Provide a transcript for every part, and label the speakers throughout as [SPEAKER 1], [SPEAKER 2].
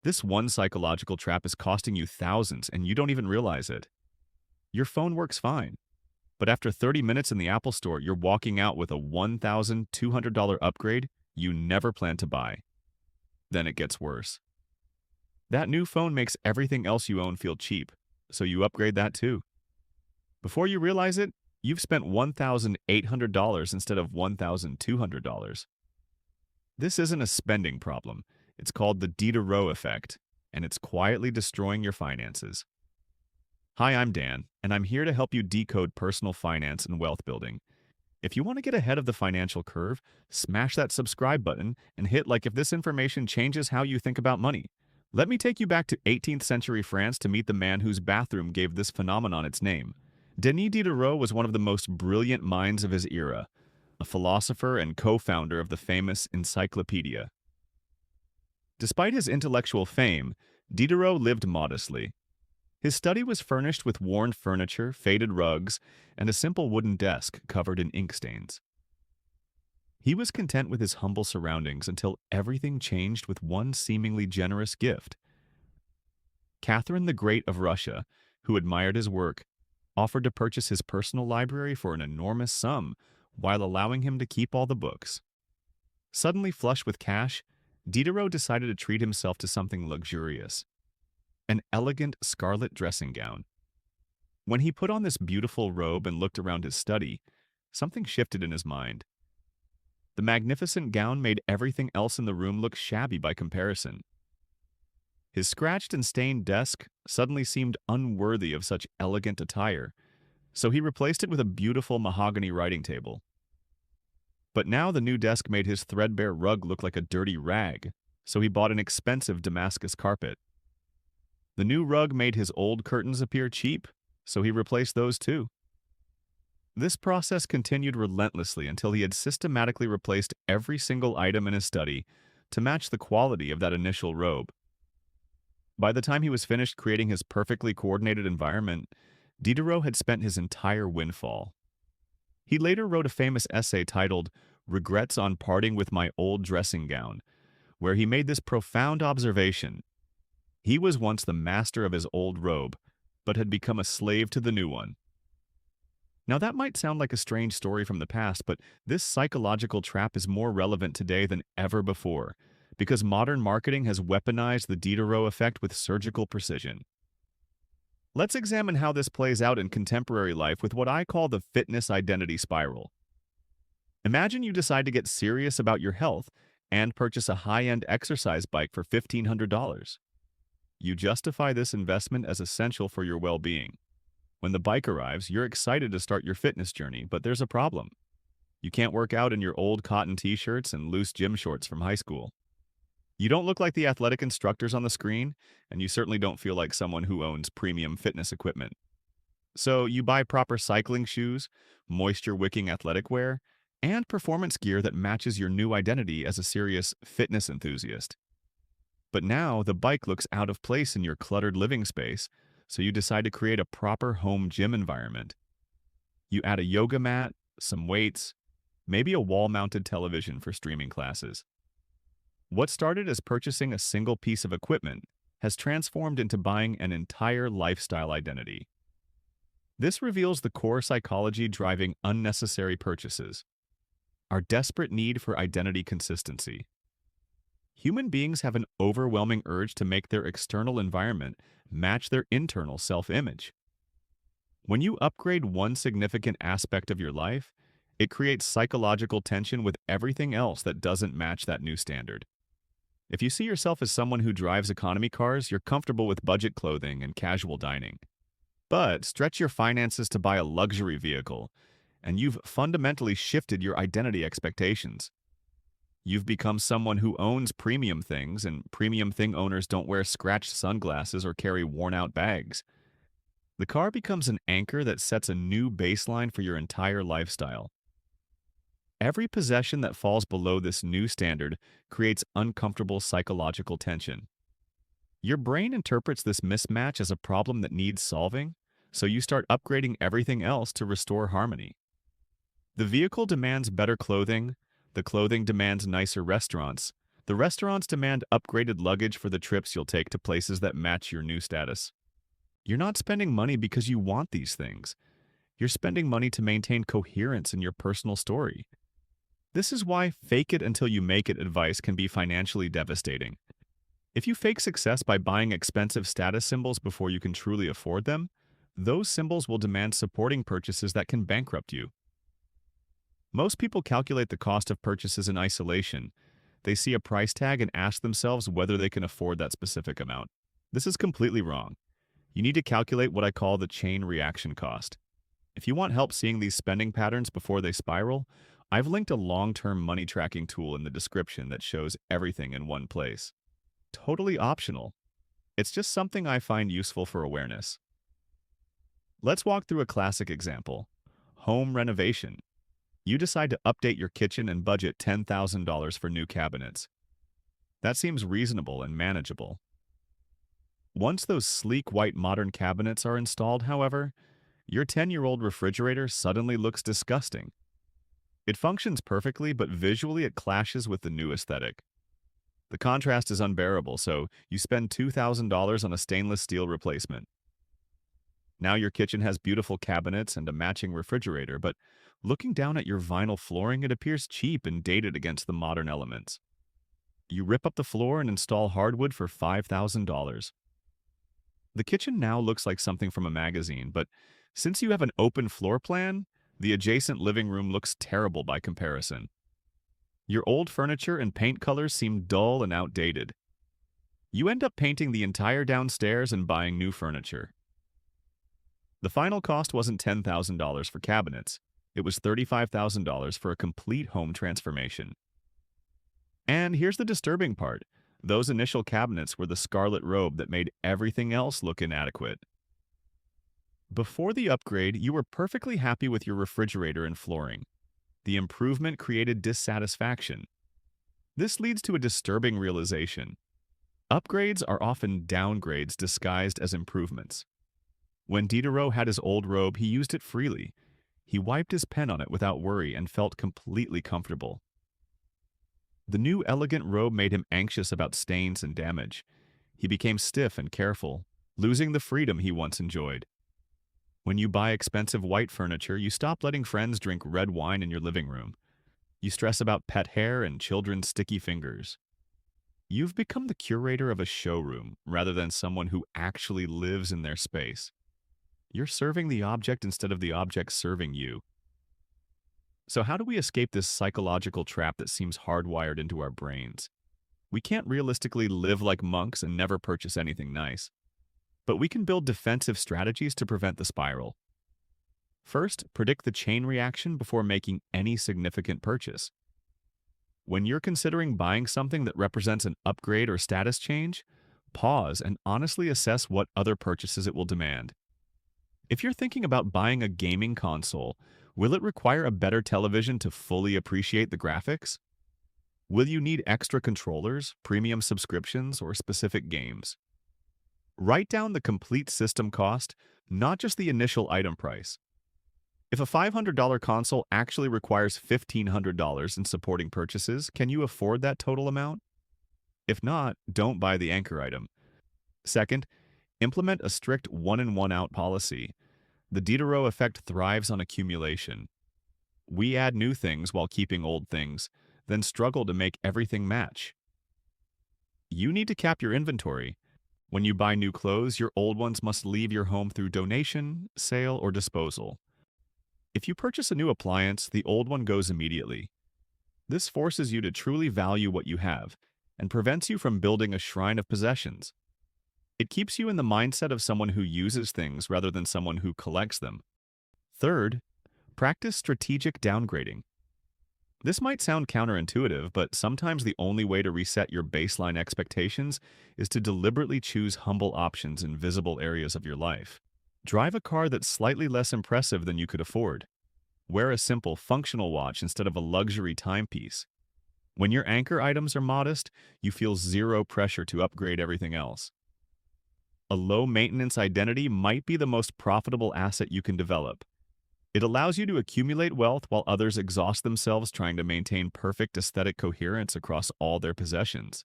[SPEAKER 1] This one psychological trap is costing you thousands and you don't even realize it. Your phone works fine, but after 30 minutes in the Apple Store, you're walking out with a $1,200 upgrade you never planned to buy. Then it gets worse. That new phone makes everything else you own feel cheap, so you upgrade that too. Before you realize it, you've spent $1,800 instead of $1,200. This isn't a spending problem. It's called the Diderot effect, and it's quietly destroying your finances. Hi, I'm Dan, and I'm here to help you decode personal finance and wealth building. If you want to get ahead of the financial curve, smash that subscribe button and hit like if this information changes how you think about money. Let me take you back to 18th century France to meet the man whose bathroom gave this phenomenon its name. Denis Diderot was one of the most brilliant minds of his era, a philosopher and co-founder of the famous Encyclopedia. Despite his intellectual fame, Diderot lived modestly. His study was furnished with worn furniture, faded rugs, and a simple wooden desk covered in ink stains. He was content with his humble surroundings until everything changed with one seemingly generous gift. Catherine the Great of Russia, who admired his work, offered to purchase his personal library for an enormous sum while allowing him to keep all the books. Suddenly flush with cash, Diderot decided to treat himself to something luxurious, an elegant scarlet dressing gown. When he put on this beautiful robe and looked around his study, something shifted in his mind. The magnificent gown made everything else in the room look shabby by comparison. His scratched and stained desk suddenly seemed unworthy of such elegant attire, so he replaced it with a beautiful mahogany writing table. But now the new desk made his threadbare rug look like a dirty rag, so he bought an expensive Damascus carpet. The new rug made his old curtains appear cheap, so he replaced those too. This process continued relentlessly until he had systematically replaced every single item in his study to match the quality of that initial robe. By the time he was finished creating his perfectly coordinated environment, Diderot had spent his entire windfall. He later wrote a famous essay titled "Regrets on Parting with My Old Dressing Gown," where he made this profound observation. He was once the master of his old robe, but had become a slave to the new one. Now that might sound like a strange story from the past, but this psychological trap is more relevant today than ever before, because modern marketing has weaponized the Diderot effect with surgical precision. Let's examine how this plays out in contemporary life with what I call the fitness identity spiral. Imagine you decide to get serious about your health and purchase a high-end exercise bike for $1,500. You justify this investment as essential for your well-being. When the bike arrives, you're excited to start your fitness journey, but there's a problem. You can't work out in your old cotton t-shirts and loose gym shorts from high school. You don't look like the athletic instructors on the screen, and you certainly don't feel like someone who owns premium fitness equipment. So you buy proper cycling shoes, moisture-wicking athletic wear, and performance gear that matches your new identity as a serious fitness enthusiast. But now the bike looks out of place in your cluttered living space, so you decide to create a proper home gym environment. You add a yoga mat, some weights, maybe a wall-mounted television for streaming classes. What started as purchasing a single piece of equipment has transformed into buying an entire lifestyle identity. This reveals the core psychology driving unnecessary purchases, our desperate need for identity consistency. Human beings have an overwhelming urge to make their external environment match their internal self-image. When you upgrade one significant aspect of your life, it creates psychological tension with everything else that doesn't match that new standard. If you see yourself as someone who drives economy cars, you're comfortable with budget clothing and casual dining. But stretch your finances to buy a luxury vehicle, and you've fundamentally shifted your identity expectations. You've become someone who owns premium things, and premium thing owners don't wear scratched sunglasses or carry worn-out bags. The car becomes an anchor that sets a new baseline for your entire lifestyle. Every possession that falls below this new standard creates uncomfortable psychological tension. Your brain interprets this mismatch as a problem that needs solving, so you start upgrading everything else to restore harmony. The vehicle demands better clothing, the clothing demands nicer restaurants, The restaurants demand upgraded luggage for the trips you'll take to places that match your new status. You're not spending money because you want these things. You're spending money to maintain coherence in your personal story. This is why fake it until you make it advice can be financially devastating. If you fake success by buying expensive status symbols before you can truly afford them, those symbols will demand supporting purchases that can bankrupt you. Most people calculate the cost of purchases in isolation. They see a price tag and ask themselves whether they can afford that specific amount. This is completely wrong. You need to calculate what I call the chain reaction cost. If you want help seeing these spending patterns before they spiral, I've linked a long-term money tracking tool in the description that shows everything in one place. Totally optional. It's just something I find useful for awareness. Let's walk through a classic example. Home renovation. You decide to update your kitchen and budget $10,000 for new cabinets. That seems reasonable and manageable. Once those sleek white modern cabinets are installed, however, your 10-year-old refrigerator suddenly looks disgusting. It functions perfectly, but visually it clashes with the new aesthetic. The contrast is unbearable, so you spend $2,000 on a stainless steel replacement. Now your kitchen has beautiful cabinets and a matching refrigerator, but looking down at your vinyl flooring, it appears cheap and dated against the modern elements. You rip up the floor and install hardwood for $5,000. The kitchen now looks like something from a magazine, but since you have an open floor plan, the adjacent living room looks terrible by comparison. Your old furniture and paint colors seem dull and outdated. You end up painting the entire downstairs and buying new furniture. The final cost wasn't $10,000 for cabinets. It was $35,000 for a complete home transformation. And here's the disturbing part. Those initial cabinets were the scarlet robe that made everything else look inadequate. Before the upgrade, you were perfectly happy with your refrigerator and flooring. The improvement created dissatisfaction. This leads to a disturbing realization. Upgrades are often downgrades disguised as improvements. When Diderot had his old robe, he used it freely. He wiped his pen on it without worry and felt completely comfortable. The new elegant robe made him anxious about stains and damage. He became stiff and careful, losing the freedom he once enjoyed. When you buy expensive white furniture, you stop letting friends drink red wine in your living room. You stress about pet hair and children's sticky fingers. You've become the curator of a showroom rather than someone who actually lives in their space. You're serving the object instead of the object serving you. So how do we escape this psychological trap that seems hardwired into our brains? We can't realistically live like monks and never purchase anything nice. But we can build defensive strategies to prevent the spiral. First, predict the chain reaction before making any significant purchase. When you're considering buying something that represents an upgrade or status change, pause and honestly assess what other purchases it will demand. If you're thinking about buying a gaming console, will it require a better television to fully appreciate the graphics? Will you need extra controllers, premium subscriptions, or specific games? Write down the complete system cost, not just the initial item price. If a $500 console actually requires $1,500 in supporting purchases, can you afford that total amount? If not, don't buy the anchor item. Second, implement a strict one-in, one-out policy. The Diderot effect thrives on accumulation. We add new things while keeping old things, then struggle to make everything match. You need to cap your inventory. When you buy new clothes, your old ones must leave your home through donation, sale, or disposal. If you purchase a new appliance, the old one goes immediately. This forces you to truly value what you have and prevents you from building a shrine of possessions. It keeps you in the mindset of someone who uses things rather than someone who collects them. Third, practice strategic downgrading. This might sound counterintuitive, but sometimes the only way to reset your baseline expectations is to deliberately choose humble options in visible areas of your life. Drive a car that's slightly less impressive than you could afford. Wear a simple, functional watch instead of a luxury timepiece. When your anchor items are modest, you feel zero pressure to upgrade everything else. A low-maintenance identity might be the most profitable asset you can develop. It allows you to accumulate wealth while others exhaust themselves trying to maintain perfect aesthetic coherence across all their possessions.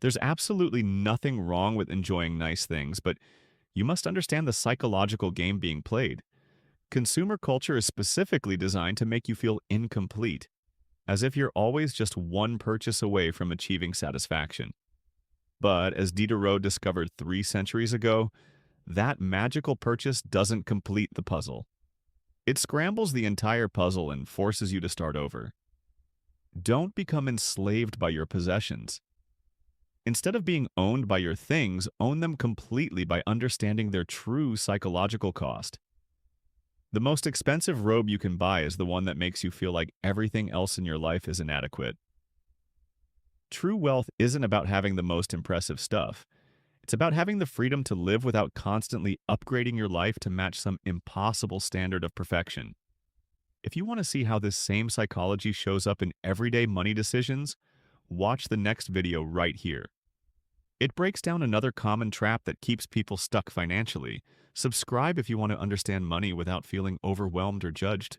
[SPEAKER 1] There's absolutely nothing wrong with enjoying nice things, but you must understand the psychological game being played. Consumer culture is specifically designed to make you feel incomplete, as if you're always just one purchase away from achieving satisfaction. But as Diderot discovered 3 centuries ago, that magical purchase doesn't complete the puzzle. It scrambles the entire puzzle and forces you to start over. Don't become enslaved by your possessions. Instead of being owned by your things, own them completely by understanding their true psychological cost. The most expensive robe you can buy is the one that makes you feel like everything else in your life is inadequate. True wealth isn't about having the most impressive stuff. It's about having the freedom to live without constantly upgrading your life to match some impossible standard of perfection. If you want to see how this same psychology shows up in everyday money decisions, watch the next video right here. It breaks down another common trap that keeps people stuck financially. Subscribe if you want to understand money without feeling overwhelmed or judged.